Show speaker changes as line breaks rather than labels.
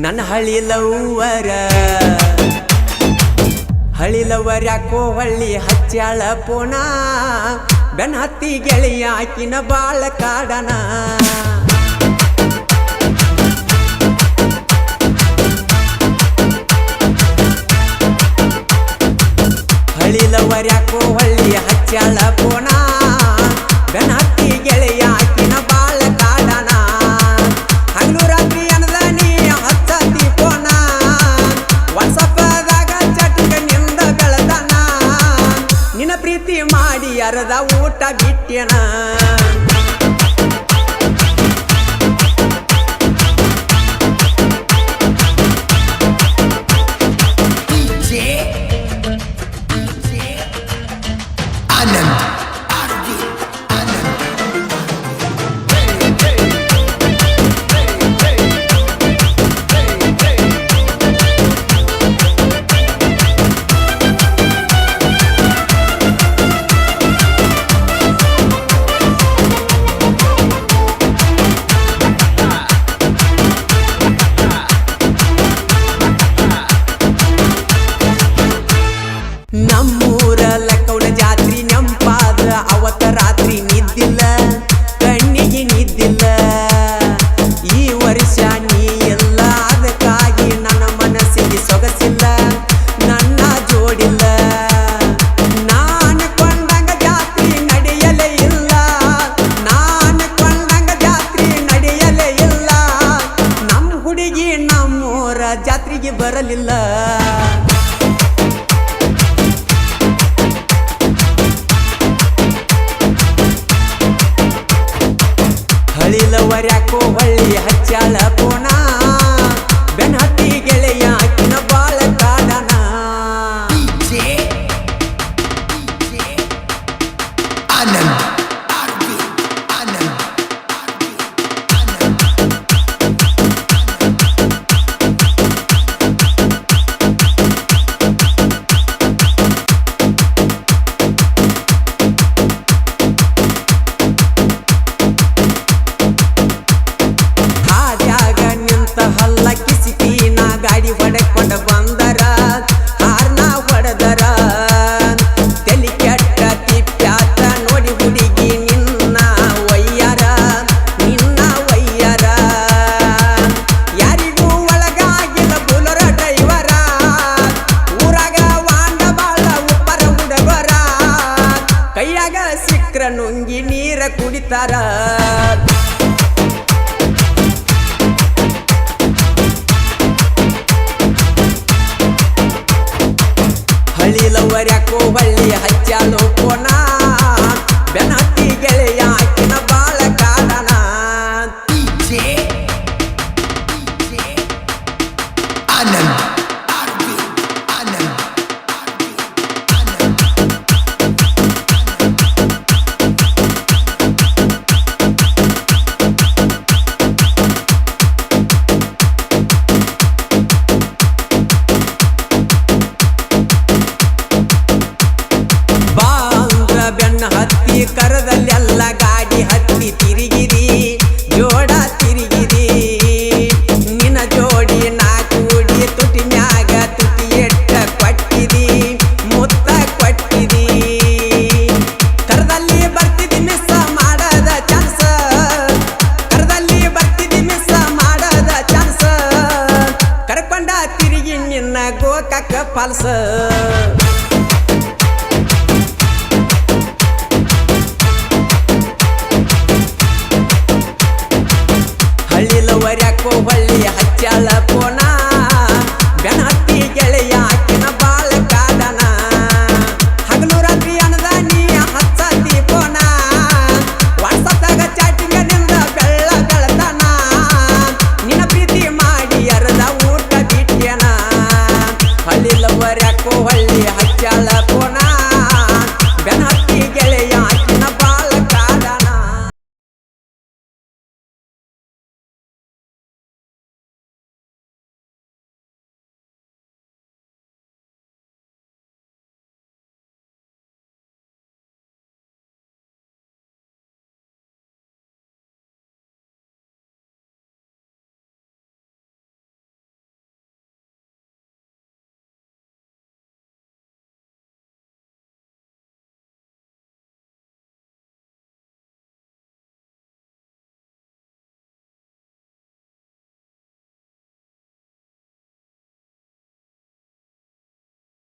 ನನ್ನ ಹಳಿಲವರ ಯಾಕೋ ಹಳ್ಳಿ ಹಚ್ಚಾಳ ಪೋಣ ಬೆನ್ ಹತ್ತಿ ಗೆಳೆಯ ಆಕಿನ ಬಾಳ ಕಾಡನ ಹಳಿಲವರ ಯಾಕೋ ಹಳ್ಳಿ ಹಚ್ಚಾಳ ಪೋಣ ಬೆನ್ ಹತ್ತಿ ಗೆಳೆಯ ಆಕಿನ ಬಾಳ ಕಾಡನ ಹಗಲು ರಾತ್ರಿ ಅನ್ನದ ನೀ ಹಚ್ಚತಿ ಪೋಣ ವಾಟ್ಸಪ್ದಾಗ ಚಟ್ಕ ನಿಂದ ಬೆಳದನ ನಿನ್ನ ಪ್ರೀತಿ ಮಾಡಿ ಅರದ ಊಟ ಬಿಟ್ಟೆನ ನಮ್ಮೂರ ಲಕ್ಕವನ ಜಾತ್ರಿ ನೆಂಪಾದ ಅವತ್ತ ರಾತ್ರಿ ನಿದ್ದಿಲ್ಲ ಕಣ್ಣಿಗೆ ನಿದ್ದಿಲ್ಲ ಈ ವರ್ಷ ನೀ ಎಲ್ಲ ಅದಕ್ಕಾಗಿ ನನ್ನ ಮನಸ್ಸಿಗೆ ಸೊಗಸಿಲ್ಲ ನನ್ನ ಜೋಡಿಲ್ಲ ನಾನು ಕೊಂಡಂಗ ಜಾತ್ರಿ ನಡೆಯಲೇ ಇಲ್ಲ ನಾನು ಕೊಂಡಂಗ ಜಾತ್ರಿ ನಡೆಯಲೇ ಇಲ್ಲ ನಮ್ಮ ಹುಡುಗಿ ನಮ್ಮೂರ ಜಾತ್ರೆಗೆ ಬರಲಿಲ್ಲ ಹಳಿಲವರ ಯಾಕೋ ಹಳ್ಳಿ ಹಚ್ಚಾಳ ಪೋಣ ಬೆನ್ ಹತ್ತಿ ಗೆಳೆಯ ಆಕಿನ ಬಾಳ ಕಾಡನ ಗಾಡಿ ಹೊಡೆಕೊಂಡ ಬಂದರ ಹಾರ್ನ ಹೊಡೆದರ ತಲಿ ಕೆಟ್ಟ ತಿಪ್ಪ್ಯಾತ ನೋಡಿ ಹುಡುಗಿ ನಿನ್ನ ಒಯ್ಯಾರ ಯಾರಿಗೂ ಒಳಗಾಗಿಲ್ಲ ಬುಲರ ಡ್ರೈವರ ಊರಾಗ ವಾಂಡ ಬಾಳ ಉಪ್ಪರ ಹುಡುಗರ ಕೈಯಾಗ ಸಿಕ್ರ ನುಂಗಿ ನೀರ ಕುಡಿತಾರ ಹಳಿಲವರ ಯಾಕೋ ಹಳ್ಳಿ ಹಚ್ಚಾಳು ಪೋಣ ಬೆನ್ ಹತ್ತಿ ಗೆಳೆಯ ಆಕಿನ ಬಾಳ ಕಾಡನ ಹತ್ತಿ ಕರದಲ್ಲೆಲ್ಲ ಗಾಡಿ ಹತ್ತಿ ತಿರುಗಿರಿ ಜೋಡ ತಿರುಗಿರಿ ನಿನ್ನ ಜೋಡಿ ನಾ ಕೂಡಿ ತುಟಿ ಮ್ಯಾಗ ತುಟಿ ಎಟ್ಟ ಕೊಟ್ಟಿದಿ ಮುತ್ತ ಕೊಟ್ಟಿದಿ ಕರದಲ್ಲಿ ಬರ್ತಿದಿ ಮಿಸ್ ಮಾಡದ ಚಾನ್ಸ್ ಕರದಲ್ಲಿ ಬರ್ತಿದಿ ಮಿಸ್ ಮಾಡದ ಚಾನ್ಸ್ ಕರ್ಕೊಂಡ ತಿರುಗಿ ನಿನ್ನ ಗೋಕಾಕ ಫಾಲ್ಸ್ ಹಳಿಲವರ ಯಾಕೋ ಹಳ್ಳಿ ಹಚ್ಚಾಳ